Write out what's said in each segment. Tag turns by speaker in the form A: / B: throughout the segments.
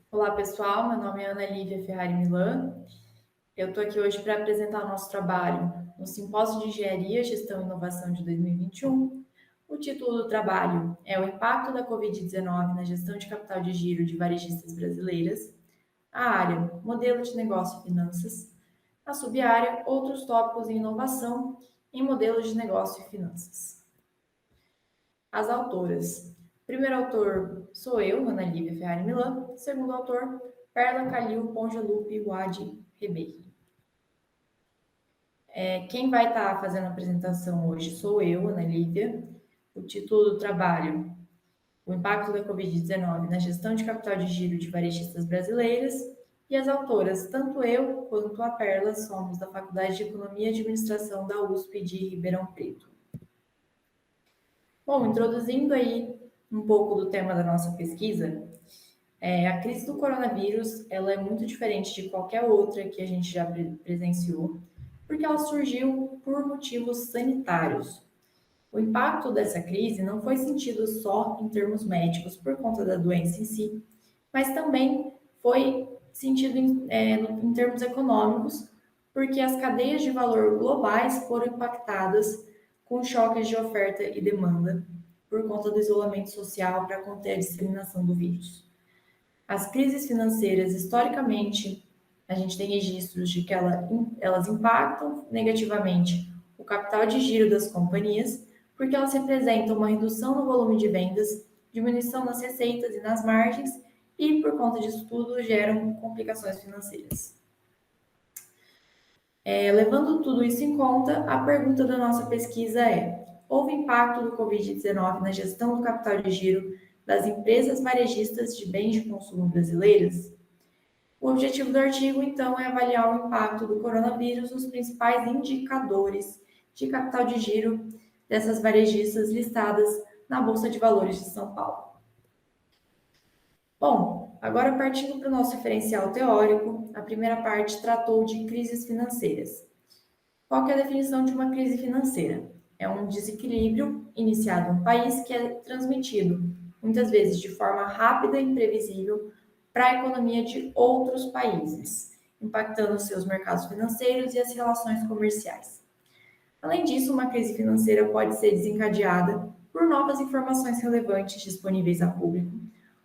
A: Olá, pessoal. Meu nome é Ana Lívia Ferrari Milan. Eu estou aqui hoje para apresentar o nosso trabalho no Simpósio de Engenharia, Gestão e Inovação de 2021. O título do trabalho é o impacto da Covid-19 na gestão de capital de giro de varejistas brasileiras. A área, modelo de negócio e finanças. A subárea, outros tópicos em inovação em modelos de negócio e finanças. As autoras. Primeiro autor sou eu, Ana Lívia Ferrari Milan. Segundo autor, Perla Calil Ponjalupe Wadi Ribeiro. Quem vai estar fazendo a apresentação hoje sou eu, Ana Lívia. O título do trabalho, o impacto da Covid-19 na gestão de capital de giro de varejistas brasileiras. E as autoras, tanto eu quanto a Perla, somos da Faculdade de Economia e Administração da USP de Ribeirão Preto. Bom, introduzindo aí um pouco do tema da nossa pesquisa, a crise do coronavírus ela é muito diferente de qualquer outra que a gente já presenciou, porque ela surgiu por motivos sanitários. O impacto dessa crise não foi sentido só em termos médicos por conta da doença em si, mas também foi sentido em termos econômicos, porque as cadeias de valor globais foram impactadas com choques de oferta e demanda por conta do isolamento social para conter a disseminação do vírus. As crises financeiras, historicamente, a gente tem registros de que elas impactam negativamente o capital de giro das companhias, porque elas representam uma redução no volume de vendas, diminuição nas receitas e nas margens, e, por conta disso tudo, geram complicações financeiras. Levando tudo isso em conta, a pergunta da nossa pesquisa é: houve impacto do Covid-19 na gestão do capital de giro das empresas varejistas de bens de consumo brasileiras? O objetivo do artigo, então, é avaliar o impacto do coronavírus nos principais indicadores de capital de giro dessas varejistas listadas na Bolsa de Valores de São Paulo. Bom, agora partindo para o nosso referencial teórico, a primeira parte tratou de crises financeiras. Qual que é a definição de uma crise financeira? É um desequilíbrio iniciado em um país que é transmitido, muitas vezes de forma rápida e imprevisível, para a economia de outros países, impactando seus mercados financeiros e as relações comerciais. Além disso, uma crise financeira pode ser desencadeada por novas informações relevantes disponíveis a público,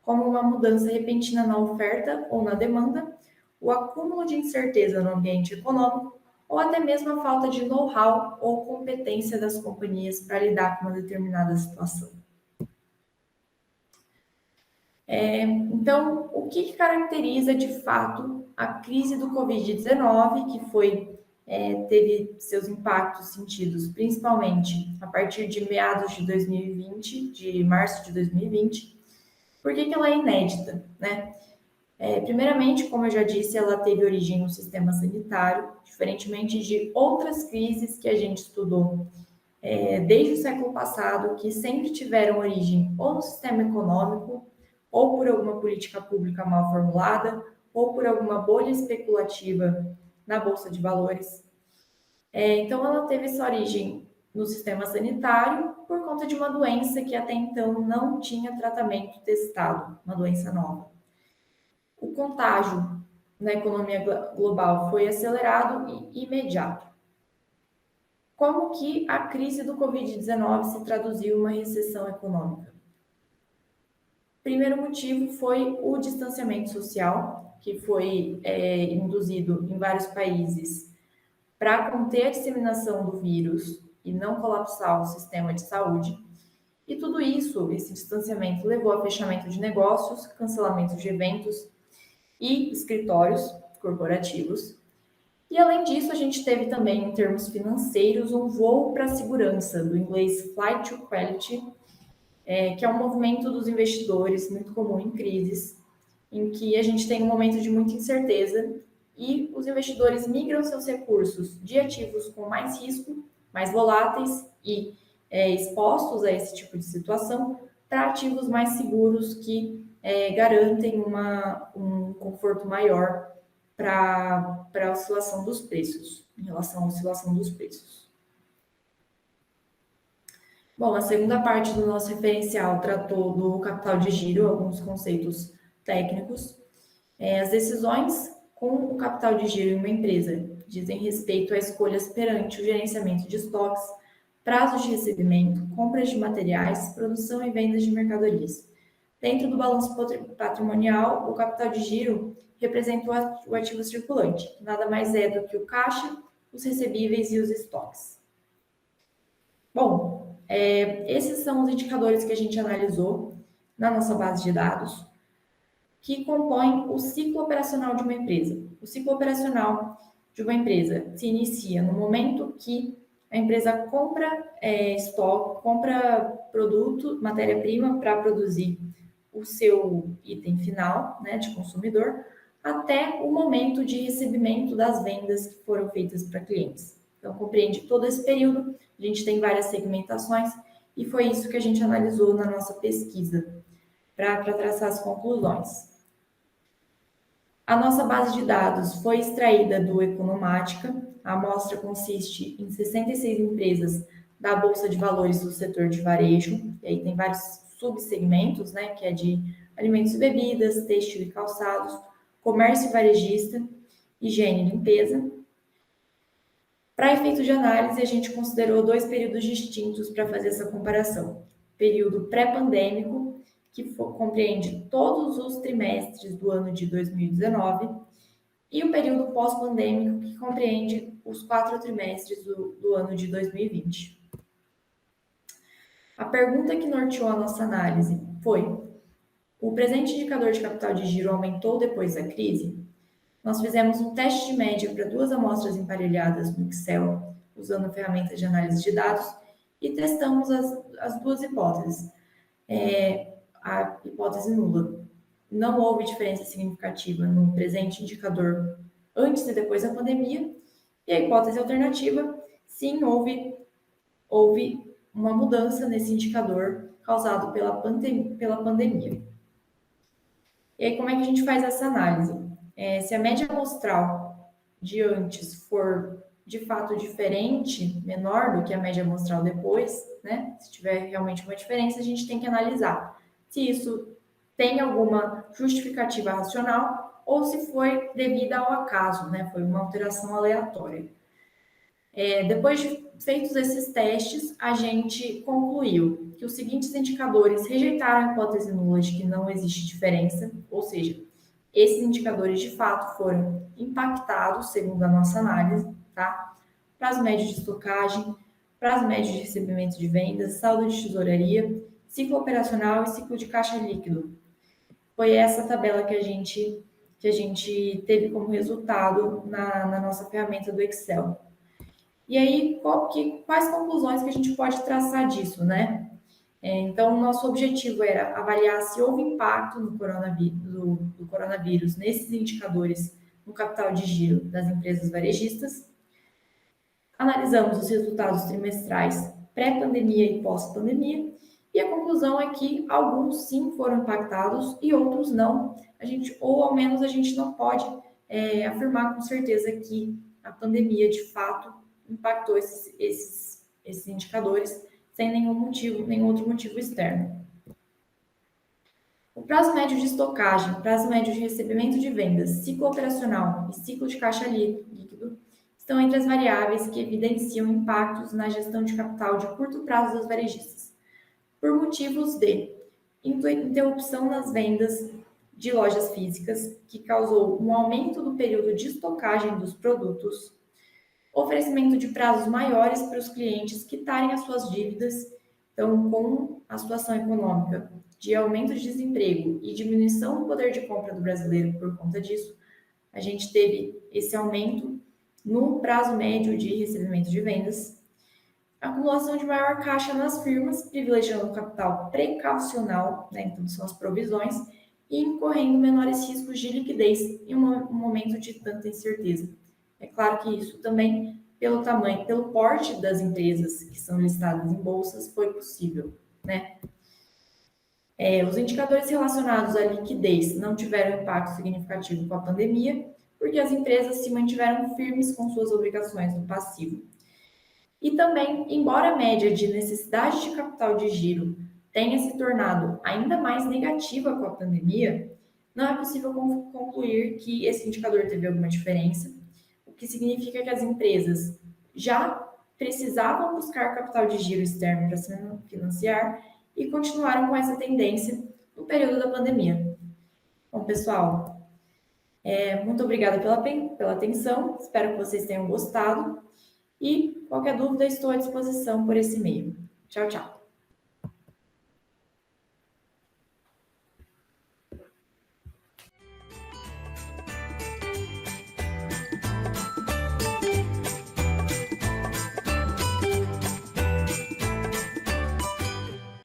A: como uma mudança repentina na oferta ou na demanda, o acúmulo de incerteza no ambiente econômico, ou até mesmo a falta de know-how ou competência das companhias para lidar com uma determinada situação. Então, o que caracteriza de fato a crise do Covid-19, que teve seus impactos sentidos principalmente a partir de meados de 2020, de março de 2020? Por que ela é inédita, né? Primeiramente, como eu já disse, ela teve origem no sistema sanitário, diferentemente de outras crises que a gente estudou desde o século passado, que sempre tiveram origem ou no sistema econômico, ou por alguma política pública mal formulada, ou por alguma bolha especulativa na Bolsa de Valores. Então, ela teve essa origem no sistema sanitário por conta de uma doença que até então não tinha tratamento testado, uma doença nova. O contágio na economia global foi acelerado e imediato. Como que a crise do Covid-19 se traduziu em uma recessão econômica? Primeiro motivo foi o distanciamento social, que foi induzido em vários países para conter a disseminação do vírus e não colapsar o sistema de saúde. E tudo isso, esse distanciamento, levou a fechamento de negócios, cancelamento de eventos e escritórios corporativos. E além disso, a gente teve também, em termos financeiros, um voo para a segurança, do inglês Flight to Quality, que é um movimento dos investidores muito comum em crises, em que a gente tem um momento de muita incerteza e os investidores migram seus recursos de ativos com mais risco, mais voláteis e expostos a esse tipo de situação, para ativos mais seguros que garantem um conforto maior para a oscilação dos preços, em relação à oscilação dos preços. Bom, a segunda parte do nosso referencial tratou do capital de giro, alguns conceitos técnicos. As decisões com o capital de giro em uma empresa dizem respeito a escolhas perante o gerenciamento de estoques, prazos de recebimento, compras de materiais, produção e vendas de mercadorias. Dentro do balanço patrimonial, o capital de giro representa o ativo circulante, que nada mais é do que o caixa, os recebíveis e os estoques. Bom, esses são os indicadores que a gente analisou na nossa base de dados, que compõem o ciclo operacional de uma empresa. O ciclo operacional de uma empresa se inicia no momento que a empresa compra estoque, compra produto, matéria-prima para produzir o seu item final, né, de consumidor, até o momento de recebimento das vendas que foram feitas para clientes. Então, compreende todo esse período, a gente tem várias segmentações, e foi isso que a gente analisou na nossa pesquisa, para traçar as conclusões. A nossa base de dados foi extraída do Economática. A amostra consiste em 66 empresas da Bolsa de Valores do setor de varejo, e aí tem vários subsegmentos, né, que é de alimentos e bebidas, têxtil e calçados, comércio varejista, higiene e limpeza. Para efeito de análise, a gente considerou 2 períodos distintos para fazer essa comparação. Período pré-pandêmico, que compreende todos os trimestres do ano de 2019, e o período pós-pandêmico, que compreende os 4 trimestres do ano de 2020. A pergunta que norteou a nossa análise foi: o presente indicador de capital de giro aumentou depois da crise? Nós fizemos um teste de média para 2 amostras emparelhadas no Excel, usando a ferramenta de análise de dados, e testamos as 2 hipóteses. A hipótese nula: não houve diferença significativa no presente indicador antes e depois da pandemia, e a hipótese alternativa: sim, houve uma mudança nesse indicador causado pela pandemia. E aí, como é que a gente faz essa análise? Se a média amostral de antes for de fato diferente, menor do que a média amostral depois, né? Se tiver realmente uma diferença, a gente tem que analisar se isso tem alguma justificativa racional ou se foi devida ao acaso, né? Foi uma alteração aleatória. Depois de feitos esses testes, a gente concluiu que os seguintes indicadores rejeitaram a hipótese nula de que não existe diferença, ou seja, esses indicadores de fato foram impactados, segundo a nossa análise, tá? Prazo médio de estocagem, prazo médio de recebimento de vendas, saldo de tesouraria, ciclo operacional e ciclo de caixa líquido. Foi essa tabela que a gente teve como resultado na nossa ferramenta do Excel. E aí, quais conclusões que a gente pode traçar disso, né? Então, nosso objetivo era avaliar se houve impacto do coronavírus nesses indicadores no capital de giro das empresas varejistas. Analisamos os resultados trimestrais pré-pandemia e pós-pandemia, e a conclusão é que alguns sim foram impactados e outros não. Ou ao menos a gente não pode afirmar com certeza que a pandemia de fato impactou esses indicadores sem nenhum outro motivo externo. O prazo médio de estocagem, prazo médio de recebimento de vendas, ciclo operacional e ciclo de caixa líquido estão entre as variáveis que evidenciam impactos na gestão de capital de curto prazo das varejistas, por motivos de interrupção nas vendas de lojas físicas, que causou um aumento do período de estocagem dos produtos, oferecimento de prazos maiores para os clientes quitarem as suas dívidas. Então, com a situação econômica de aumento de desemprego e diminuição do poder de compra do brasileiro por conta disso, a gente teve esse aumento no prazo médio de recebimento de vendas, acumulação de maior caixa nas firmas, privilegiando o capital precaucional, né? Então são as provisões, e incorrendo menores riscos de liquidez em um momento de tanta incerteza. É claro que isso também, pelo tamanho, pelo porte das empresas que são listadas em bolsas, foi possível, né? Os indicadores relacionados à liquidez não tiveram impacto significativo com a pandemia, porque as empresas se mantiveram firmes com suas obrigações no passivo. E também, embora a média de necessidade de capital de giro tenha se tornado ainda mais negativa com a pandemia, não é possível concluir que esse indicador teve alguma diferença, o que significa que as empresas já precisavam buscar capital de giro externo para se financiar e continuaram com essa tendência no período da pandemia. Bom, pessoal, muito obrigada pela atenção, espero que vocês tenham gostado e qualquer dúvida estou à disposição por esse e-mail. Tchau, tchau.